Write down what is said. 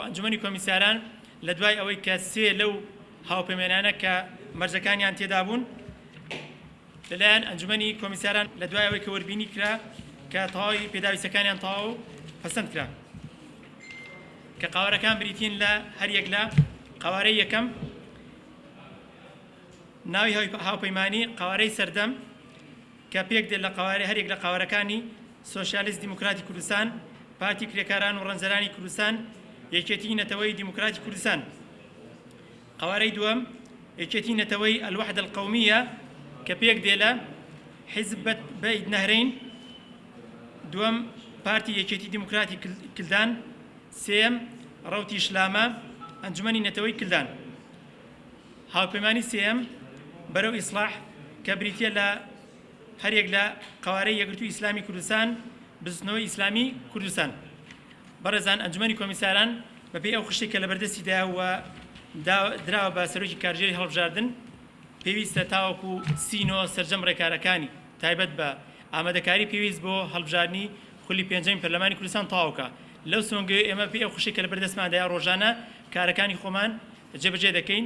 ئەنجومەنی کۆمیساران لە دوای ئەوەی کە سێ لەو هاوپەیمانانە کە مەرجەکانیان تێدا بوون لەلایەن ئەنجومەنی کۆمیساران لە دوای ئەوەی کە وەربینی کرا کە تەواوی پێداویستەکانیان تەواو پەسەند کرا کە قاوەرەکان بریتین لە هەر یەک لە قاوارەی یەکەم ناوی هاوپەیمانی قاوارەی سەردەم کە پێک دێت لە قاوارەی هەر یەک لە قاوەرەکانی سۆشیالیست دیموکراتی کوردستان پارتی کرێکاران و ڕەنجەرانی کوردستان یەکێتی نەتەوەی دیموکراتی کوردستان قوارەی دووەم یەکێتی نەتەوەی الوحدة القومية کە پێک دێت لە حیزب بەید نەهرین دووەم پارتی یەکێتی دیموکراتی کلدان سێم ڕەوتی ئیسلامە ئەنجومەنی نەتەوەی کلدان هاوپەیمانی سێم بەرەو ئیسلاح کە بریتیە لە هەر یەک لە قوارەی یەکگرتووی ئیسلامی کوردستان بزنەوەی ئیسلامی کوردستان بەڕێزان ئەنجومەنی کۆمیساران بەپێی ئەو خشتێک کە لە بەردەستیدا و دراوە بە سەرۆکی کارژێری هەڵبژاردن پێویستە تاوەکو سینۆ سەرجەم ڕێکارەکانی تایبەت بە ئامادەکاری پێویست بۆ هەڵبژاردننی خولی پێنجەمی پەرلەمانی کوردستان تەواوکە لەو سۆنگەی ئێمە پێی ئەو خشتێک کە لە بەردەستماندایە ڕۆژانە کارەکانی خۆمان جێبەجێ دەکەین